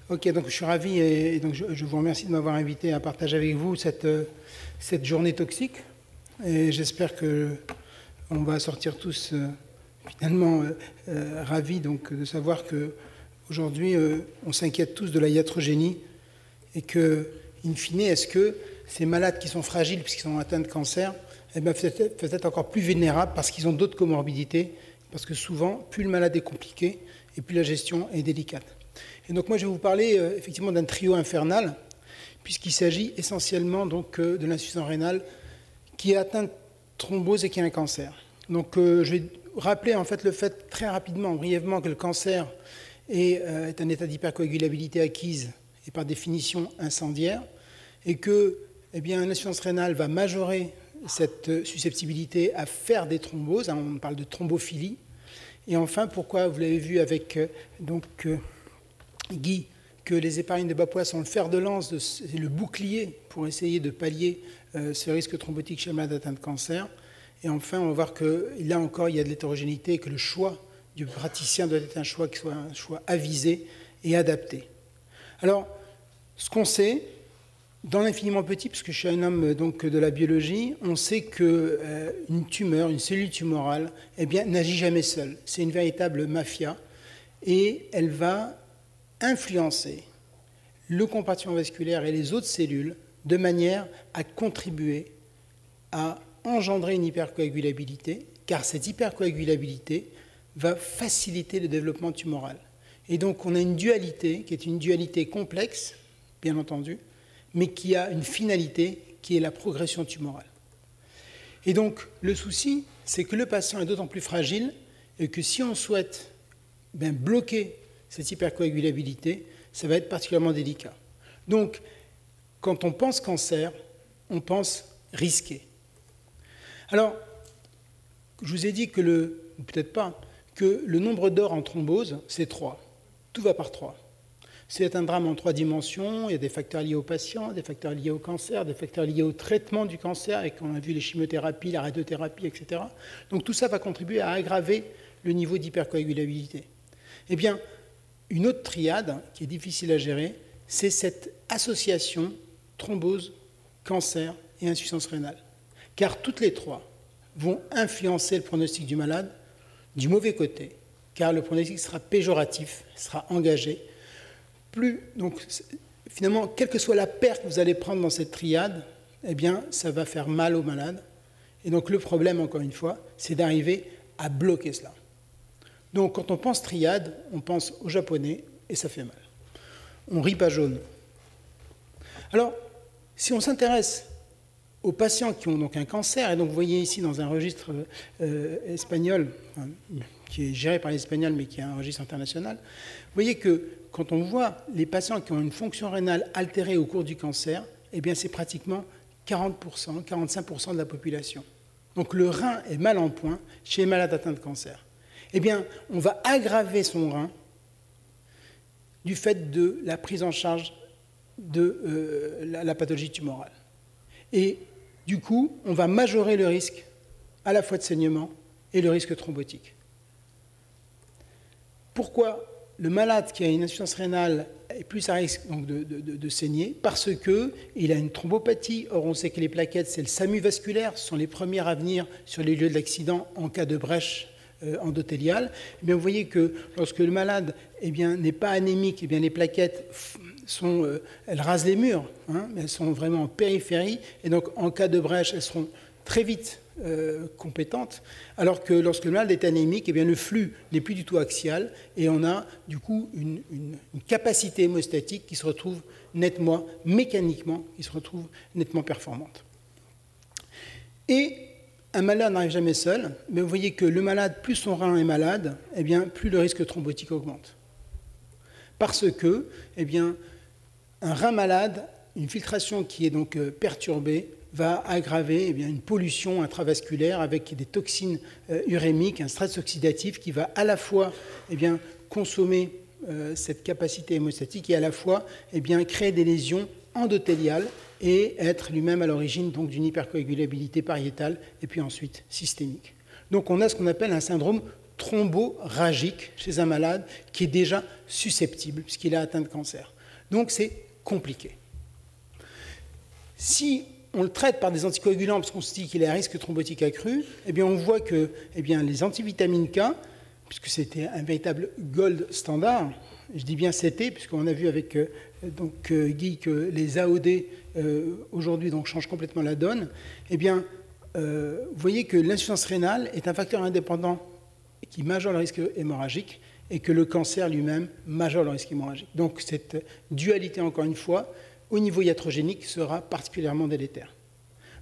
Ok, donc je suis ravi et donc je vous remercie de m'avoir invité à partager avec vous cette journée toxique. Et j'espère qu'on va sortir tous finalement ravis donc, de savoir qu'aujourd'hui on s'inquiète tous de la iatrogénie et que, in fine, est-ce que ces malades qui sont fragiles puisqu'ils sont atteints de cancer eh bien, peuvent être encore plus vulnérables parce qu'ils ont d'autres comorbidités, parce que souvent, plus le malade est compliqué et plus la gestion est délicate. Et donc moi je vais vous parler effectivement d'un trio infernal, puisqu'il s'agit essentiellement donc, de l'insuffisance rénale qui est atteinte de thrombose et qui a un cancer. Donc je vais rappeler en fait le fait très rapidement, brièvement, que le cancer est un état d'hypercoagulabilité acquise et par définition incendiaire, et que eh bien, l'insuffisance rénale va majorer cette susceptibilité à faire des thromboses, hein, on parle de thrombophilie. Et enfin, pourquoi, vous l'avez vu avec Guy, que les héparines de bas poids sont le fer de lance, c'est le bouclier pour essayer de pallier ce risque thrombotique chez le malade atteint de cancer. Et enfin, on va voir que là encore, il y a de l'hétérogénéité et que le choix du praticien doit être un choix qui soit un choix avisé et adapté. Alors, ce qu'on sait, dans l'infiniment petit, puisque je suis un homme donc, de la biologie, on sait qu'une tumeur, une cellule tumorale, eh bien, n'agit jamais seule. C'est une véritable mafia et elle va influencer le compartiment vasculaire et les autres cellules de manière à contribuer à engendrer une hypercoagulabilité, car cette hypercoagulabilité va faciliter le développement tumoral. Et donc on a une dualité qui est une dualité complexe, bien entendu, mais qui a une finalité qui est la progression tumorale. Et donc le souci, c'est que le patient est d'autant plus fragile et que si on souhaite bloquer cette hypercoagulabilité, ça va être particulièrement délicat. Donc, quand on pense cancer, on pense risqué. Alors, je vous ai dit que peut-être pas, que le nombre d'or en thrombose, c'est 3. Tout va par 3. C'est un drame en 3 dimensions, il y a des facteurs liés au patient, des facteurs liés au cancer, des facteurs liés au traitement du cancer, et qu'on a vu les chimiothérapies, la radiothérapie, etc. Donc tout ça va contribuer à aggraver le niveau d'hypercoagulabilité. Eh bien, une autre triade qui est difficile à gérer, c'est cette association thrombose, cancer et insuffisance rénale. Car toutes les 3 vont influencer le pronostic du malade du mauvais côté, car le pronostic sera péjoratif, sera engagé. Donc, finalement, quelle que soit la perte que vous allez prendre dans cette triade, eh bien, ça va faire mal au malade. Et donc, le problème, encore une fois, c'est d'arriver à bloquer cela. Donc, quand on pense triade, on pense au japonais et ça fait mal. On rit pas jaune. Alors, si on s'intéresse aux patients qui ont donc un cancer, et donc vous voyez ici dans un registre espagnol, qui est géré par les Espagnols, mais qui est un registre international, vous voyez que quand on voit les patients qui ont une fonction rénale altérée au cours du cancer, eh bien c'est pratiquement 40%, 45% de la population. Donc le rein est mal en point chez les malades atteints de cancer. Eh bien, on va aggraver son rein du fait de la prise en charge de la pathologie tumorale. Et du coup, on va majorer le risque à la fois de saignement et le risque thrombotique. Pourquoi le malade qui a une insuffisance rénale est plus à risque donc, de saigner? Parce qu'il a une thrombopathie. Or, on sait que les plaquettes, c'est le SAMU vasculaire, ce sont les premières à venir sur les lieux de l'accident en cas de brèche endothéliale. Eh bien, vous voyez que lorsque le malade n'est pas anémique, eh bien, les plaquettes elles rasent les murs, hein, mais elles sont vraiment en périphérie, et donc en cas de brèche, elles seront très vite compétentes, alors que lorsque le malade est anémique, eh bien, le flux n'est plus du tout axial, et on a du coup une capacité hémostatique qui se retrouve nettement, mécaniquement, qui se retrouve nettement performante. Et un malade n'arrive jamais seul, mais vous voyez que le malade, plus son rein est malade, eh bien, plus le risque thrombotique augmente. Parce que, eh bien, un rein malade, une filtration qui est donc perturbée, va aggraver une pollution intravasculaire avec des toxines urémiques, un stress oxydatif qui va à la fois consommer cette capacité hémostatique et à la fois créer des lésions endothéliales et être lui-même à l'origine d'une hypercoagulabilité pariétale et puis ensuite systémique. Donc on a ce qu'on appelle un syndrome thromboragique chez un malade qui est déjà susceptible puisqu'il est atteint de cancer. Donc c'est compliqué. Si on le traite par des anticoagulants parce qu'on se dit qu'il est à risque thrombotique accru, eh bien on voit que les antivitamines K, puisque c'était un véritable gold standard, je dis bien c'était, puisqu'on a vu avec Guy que les AOD aujourd'hui changent complètement la donne, eh bien vous voyez que l'insuffisance rénale est un facteur indépendant qui majeure le risque hémorragique et que le cancer lui-même majeure le risque hémorragique. Donc cette dualité, encore une fois, au niveau iatrogénique, sera particulièrement délétère.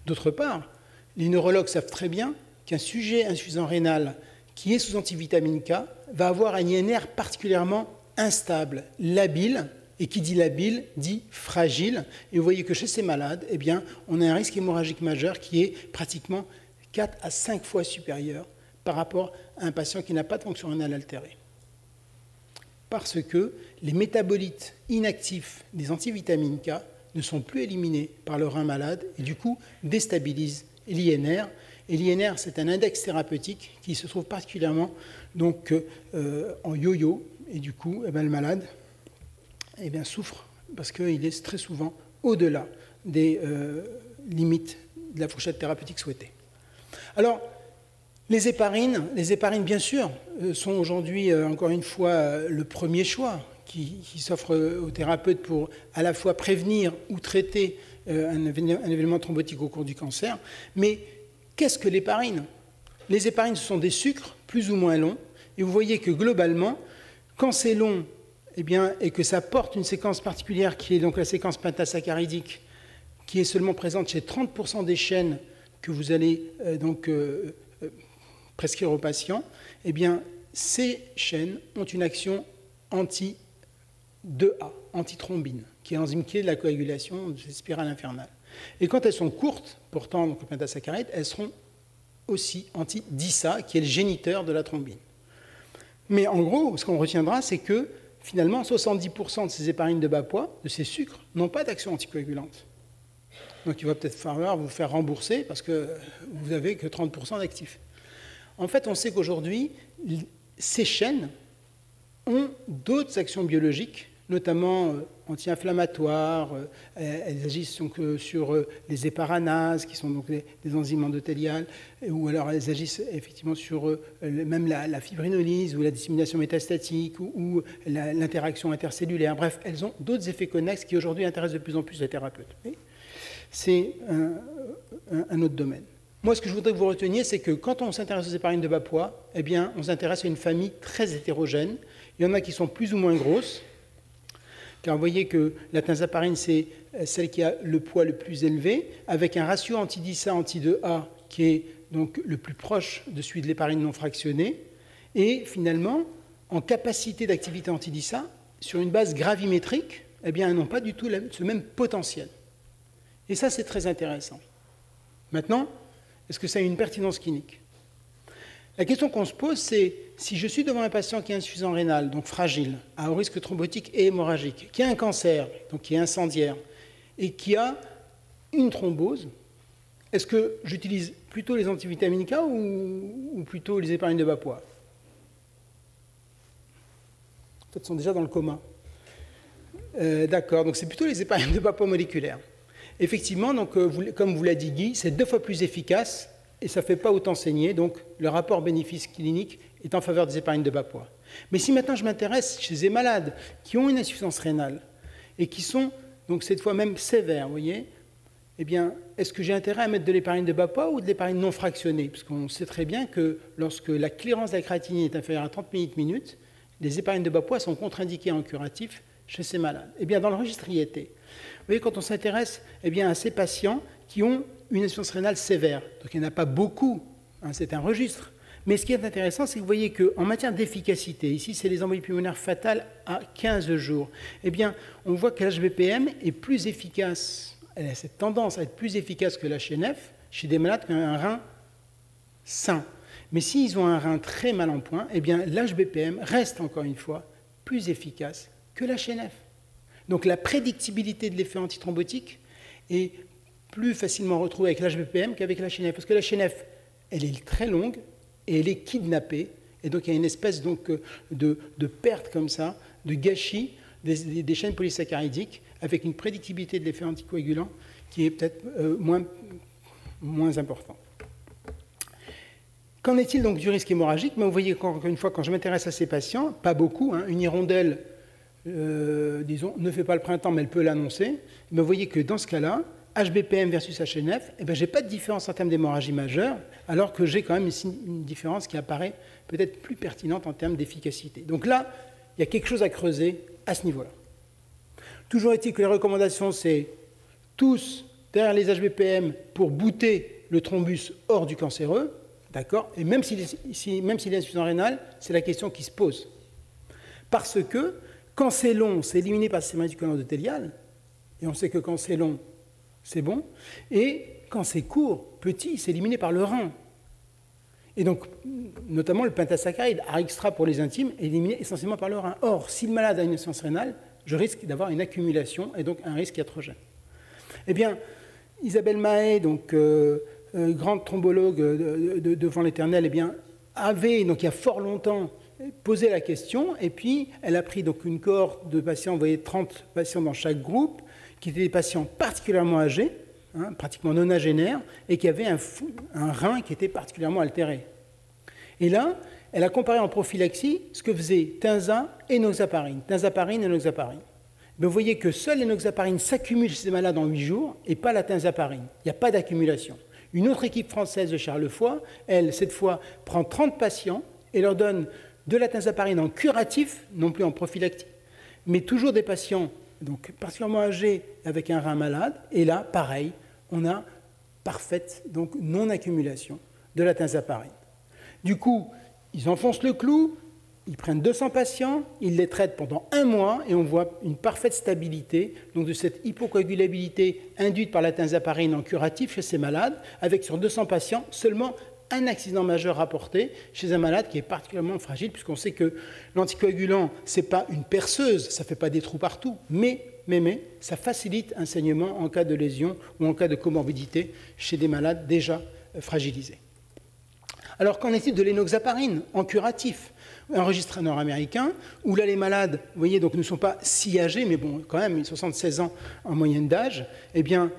D'autre part, les neurologues savent très bien qu'un sujet insuffisant rénal qui est sous antivitamine K va avoir un INR particulièrement instable, labile, et qui dit labile dit fragile. Et vous voyez que chez ces malades, eh bien, on a un risque hémorragique majeur qui est pratiquement 4 à 5 fois supérieur par rapport à un patient qui n'a pas de fonction rénale altérée. Parce que les métabolites inactifs des antivitamines K ne sont plus éliminés par le rein malade et du coup déstabilisent l'INR. Et l'INR, c'est un index thérapeutique qui se trouve particulièrement en yo-yo. Et du coup, le malade souffre parce qu'il est très souvent au-delà des limites de la fourchette thérapeutique souhaitée. Alors, les héparines, bien sûr, sont aujourd'hui, encore une fois, le premier choix qui s'offre aux thérapeutes pour à la fois prévenir ou traiter un événement thrombotique au cours du cancer. Mais qu'est-ce que l'héparine? Les héparines, ce sont des sucres plus ou moins longs. Et vous voyez que globalement, quand c'est long et que ça porte une séquence particulière qui est donc la séquence pentasaccharidique, qui est seulement présente chez 30% des chaînes que vous allez prescrire aux patients, eh bien, ces chaînes ont une action anti-2A, antithrombine, qui est l'enzyme clé de la coagulation de ces spirales infernales. Et quand elles sont courtes, portant le pentasaccharide, elles seront aussi anti-DISA, qui est le géniteur de la thrombine. Mais en gros, ce qu'on retiendra, c'est que finalement, 70% de ces héparines de bas poids, de ces sucres, n'ont pas d'action anticoagulante. Donc il va peut-être falloir vous faire rembourser parce que vous n'avez que 30% d'actifs. En fait, on sait qu'aujourd'hui, ces chaînes ont d'autres actions biologiques, notamment anti-inflammatoires. Elles agissent donc sur les héparanases, qui sont donc des enzymes endothéliales, ou alors elles agissent effectivement sur même la fibrinolyse ou la dissémination métastatique ou l'interaction intercellulaire. Bref, elles ont d'autres effets connexes qui aujourd'hui intéressent de plus en plus les thérapeutes. C'est un autre domaine. Moi, ce que je voudrais que vous reteniez, c'est que quand on s'intéresse aux héparines de bas poids, eh bien, on s'intéresse à une famille très hétérogène. Il y en a qui sont plus ou moins grosses, car vous voyez que la tinzaparine, c'est celle qui a le poids le plus élevé, avec un ratio anti-DISA, anti-2A, qui est donc le plus proche de celui de l'héparine non fractionnée, et finalement, en capacité d'activité anti-DISA, sur une base gravimétrique, eh bien, elles n'ont pas du tout ce même potentiel. Et ça, c'est très intéressant. Maintenant, est-ce que ça a une pertinence clinique? La question qu'on se pose, c'est si je suis devant un patient qui est insuffisant rénal, donc fragile, à haut risque thrombotique et hémorragique, qui a un cancer, donc qui est incendiaire, et qui a une thrombose, est-ce que j'utilise plutôt les antivitamines K ou plutôt les héparines de bas poids? En fait, ils sont déjà dans le coma. D'accord, donc c'est plutôt les héparines de bas poids moléculaires. Effectivement, donc, comme vous l'a dit Guy, c'est 2 fois plus efficace et ça ne fait pas autant saigner, donc le rapport bénéfice clinique est en faveur des héparines de bas poids. Mais si maintenant je m'intéresse chez des malades qui ont une insuffisance rénale et qui sont donc cette fois même sévères, vous voyez, eh bien, est-ce que j'ai intérêt à mettre de l'héparine de bas poids ou de l'héparine non fractionnée? Parce qu'on sait très bien que lorsque la clairance de la créatinine est inférieure à 30 minutes, les héparines de bas poids sont contre-indiquées en curatif chez ces malades. Eh bien, dans le registre IET, vous voyez, quand on s'intéresse à ces patients qui ont une insuffisance rénale sévère, donc il n'y en a pas beaucoup, hein, c'est un registre, mais ce qui est intéressant, c'est que vous voyez qu'en matière d'efficacité, ici c'est les embolies pulmonaires fatales à 15 jours, eh bien, on voit que l'HBPM est plus efficace, elle a cette tendance à être plus efficace que la HNF chez des malades qui ont un rein sain. Mais s'ils ont un rein très mal en point, eh bien, l'HBPM reste encore une fois plus efficace que la HNF. Donc la prédictibilité de l'effet antithrombotique est plus facilement retrouvée avec l'HBPM qu'avec la HNF. Parce que la HNF, elle est très longue et elle est kidnappée. Et donc il y a une espèce donc, de perte comme ça, de gâchis des chaînes polysaccharidiques avec une prédictibilité de l'effet anticoagulant qui est peut-être moins importante. Qu'en est-il donc du risque hémorragique? Vous voyez encore une fois, quand je m'intéresse à ces patients, pas beaucoup, hein, une hirondelle, disons, ne fait pas le printemps, mais elle peut l'annoncer. Mais vous voyez que dans ce cas-là, HBPM versus HNF, je n'ai pas de différence en termes d'hémorragie majeure, alors que j'ai quand même une différence qui apparaît peut-être plus pertinente en termes d'efficacité. Donc là, il y a quelque chose à creuser à ce niveau-là. Toujours est-il que les recommandations, c'est tous derrière les HBPM pour bouter le thrombus hors du cancéreux, d'accord? Et même s'il est insuffisant rénal, c'est la question qui se pose. Parce que quand c'est long, c'est éliminé par le système radiculant endothélial, et on sait que quand c'est long, c'est bon, et quand c'est court, petit, c'est éliminé par le rein. Et donc, notamment le pentasaccharide, A extra pour les intimes, est éliminé essentiellement par le rein. Or, si le malade a une insuffisance rénale, je risque d'avoir une accumulation et donc un risque iatrogène. Eh bien, Isabelle Mahé, donc grande thrombologue devant l'Éternel, eh bien, avait, donc il y a fort longtemps, posé la question, et puis elle a pris donc une cohorte de patients, vous voyez 30 patients dans chaque groupe, qui étaient des patients particulièrement âgés, hein, pratiquement nonagénaires, et qui avaient un rein qui était particulièrement altéré. Et là, elle a comparé en prophylaxie ce que faisaient Tinza et Noxaparine. Tinzaparine et Noxaparine. Mais vous voyez que seules les Noxaparines s'accumulent chez ces malades en 8 jours, et pas la Tinzaparine. Il n'y a pas d'accumulation. Une autre équipe française de Charlevoix, elle, cette fois, prend 30 patients et leur donne de la Tinzaparine en curatif, non plus en prophylactique, mais toujours des patients donc particulièrement âgés avec un rein malade. Et là, pareil, on a parfaite donc non-accumulation de la Tinzaparine. Du coup, ils enfoncent le clou, ils prennent 200 patients, ils les traitent pendant 1 mois et on voit une parfaite stabilité donc de cette hypocoagulabilité induite par la Tinzaparine en curatif chez ces malades, avec sur 200 patients seulement un accident majeur rapporté chez un malade qui est particulièrement fragile, puisqu'on sait que l'anticoagulant, ce n'est pas une perceuse, ça ne fait pas des trous partout, mais ça facilite un saignement en cas de lésion ou en cas de comorbidité chez des malades déjà fragilisés. Alors, qu'en est-il de l'énoxaparine en curatif? Un registre nord-américain, où là, les malades, vous voyez, donc ne sont pas si âgés, mais bon, quand même, 76 ans en moyenne d'âge, eh bien,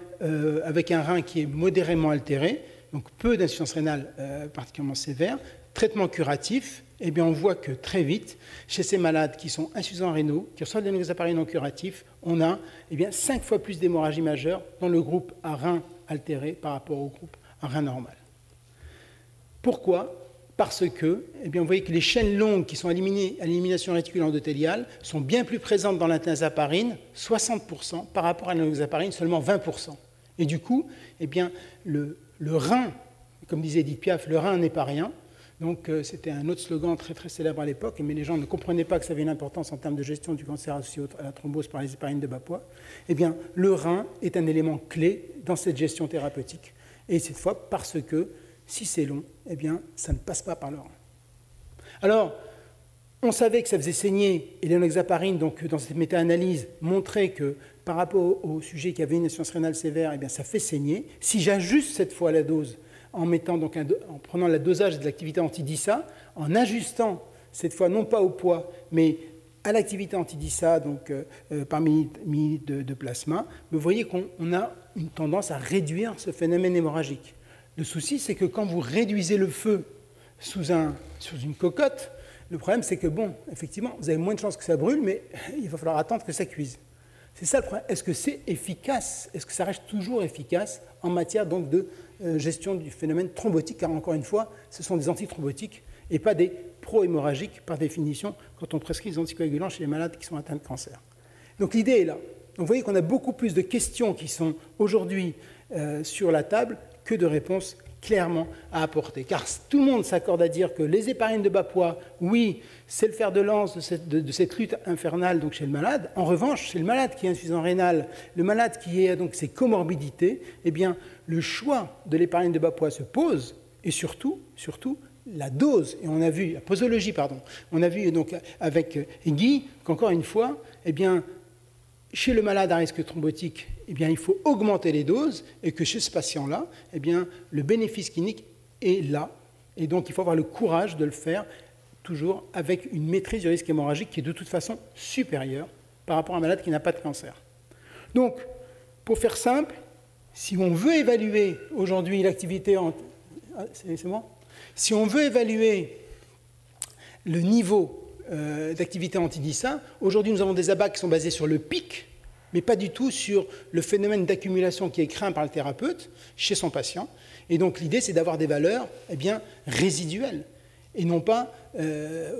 avec un rein qui est modérément altéré, donc peu d'insuffisance rénale particulièrement sévère, traitement curatif, eh bien, on voit que très vite, chez ces malades qui sont insuffisants rénaux, qui reçoivent de l'énoxaparine en curatif, on a eh bien, 5 fois plus d'hémorragie majeure dans le groupe à rein altéré par rapport au groupe à rein normal. Pourquoi? Parce que, eh bien, vous voyez que les chaînes longues qui sont éliminées à l'élimination réticulaire endothéliale sont bien plus présentes dans la tinzaparine, 60%, par rapport à l'énoxaparine, seulement 20%. Et du coup, eh bien, le rein, comme disait Edith Piaf, le rein n'est pas rien. Donc, c'était un autre slogan très, très célèbre à l'époque, mais les gens ne comprenaient pas que ça avait une importance en termes de gestion du cancer associé à la thrombose par les héparines de bas poids. Eh bien, le rein est un élément clé dans cette gestion thérapeutique. Et cette fois, parce que si c'est long, eh bien, ça ne passe pas par le rein. Alors, on savait que ça faisait saigner, et l'énoxaparine, donc dans cette méta-analyse, montrait que par rapport au sujet qui avait une insuffisance rénale sévère, eh bien, ça fait saigner. Si j'ajuste cette fois la dose, en prenant le dosage de l'activité anti-DISA, en ajustant cette fois non pas au poids, mais à l'activité anti-DISA, donc par millilitre de plasma, vous voyez qu'on a une tendance à réduire ce phénomène hémorragique. Le souci, c'est que quand vous réduisez le feu sous une cocotte, le problème, c'est que, bon, effectivement, vous avez moins de chances que ça brûle, mais il va falloir attendre que ça cuise. C'est ça le problème. Est-ce que c'est efficace? Est-ce que ça reste toujours efficace en matière donc, de gestion du phénomène thrombotique? Car encore une fois, ce sont des antithrombotiques et pas des pro-hémorragiques, par définition, quand on prescrit des anticoagulants chez les malades qui sont atteints de cancer. Donc l'idée est là. Donc, vous voyez qu'on a beaucoup plus de questions qui sont aujourd'hui sur la table que de réponses clairement à apporter. Car tout le monde s'accorde à dire que les héparines de bas poids, oui, c'est le fer de lance de cette lutte infernale donc chez le malade. En revanche, chez le malade qui est insuffisant rénal, le malade qui a donc ses comorbidités, eh bien, le choix de l'héparine de bas poids se pose, et surtout, la dose. Et on a vu, la posologie, pardon, on a vu donc avec Guy qu'encore une fois, eh bien, chez le malade à risque thrombotique, eh bien, il faut augmenter les doses et que chez ce patient-là, eh bien, le bénéfice clinique est là. Et donc, il faut avoir le courage de le faire toujours avec une maîtrise du risque hémorragique qui est de toute façon supérieure par rapport à un malade qui n'a pas de cancer. Donc, pour faire simple, si on veut évaluer aujourd'hui l'activité... C'est bon ? Si on veut évaluer le niveau d'activité anti-DISA, aujourd'hui nous avons des abats qui sont basés sur le pic, mais pas du tout sur le phénomène d'accumulation qui est craint par le thérapeute chez son patient. Et donc l'idée, c'est d'avoir des valeurs résiduelles, et non pas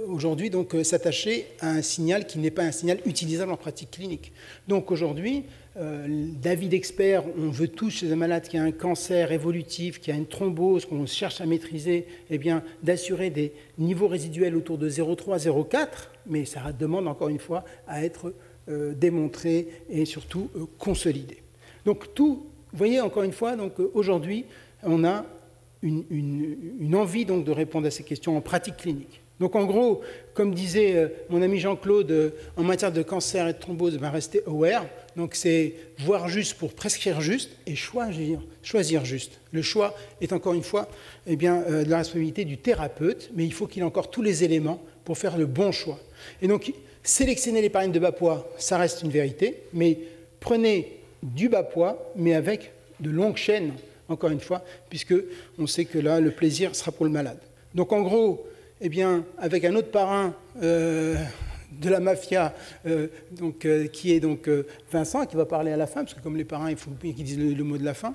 aujourd'hui s'attacher à un signal qui n'est pas un signal utilisable en pratique clinique. Donc aujourd'hui, d'avis d'experts, on veut tous chez un malade qui a un cancer évolutif, qui a une thrombose, qu'on cherche à maîtriser, d'assurer des niveaux résiduels autour de 0,3, 0,4, mais ça demande encore une fois à être démontré et surtout consolidé. Donc tout, vous voyez encore une fois, aujourd'hui, on a une envie de répondre à ces questions en pratique clinique. Donc en gros, comme disait mon ami Jean-Claude, en matière de cancer et de thrombose, rester aware. Donc c'est voir juste pour prescrire juste et choisir juste. Le choix est encore une fois de la responsabilité du thérapeute, mais il faut qu'il ait encore tous les éléments pour faire le bon choix. Et donc sélectionner l'épargne de bas poids, ça reste une vérité, mais prenez du bas poids, mais avec de longues chaînes, encore une fois, puisque on sait que là, le plaisir sera pour le malade. Donc en gros, avec un autre parrain de la mafia, qui est Vincent, qui va parler à la fin, parce que comme les parrains, il faut qu'ils disent le mot de la fin,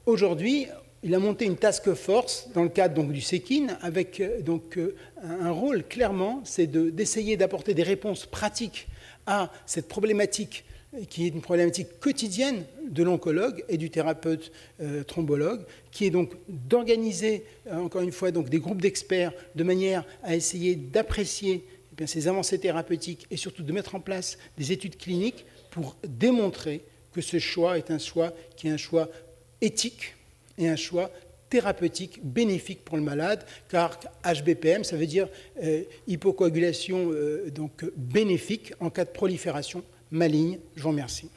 aujourd'hui, il a monté une task force dans le cadre du SEKIN, avec un rôle, clairement, c'est d'essayer d'apporter des réponses pratiques à cette problématique qui est une problématique quotidienne de l'oncologue et du thérapeute thrombologue, qui est donc d'organiser, encore une fois, des groupes d'experts de manière à essayer d'apprécier ces avancées thérapeutiques et surtout de mettre en place des études cliniques pour démontrer que ce choix est un choix qui est un choix éthique et un choix thérapeutique bénéfique pour le malade, car HBPM, ça veut dire hypocoagulation bénéfique en cas de prolifération maligne. Je vous remercie.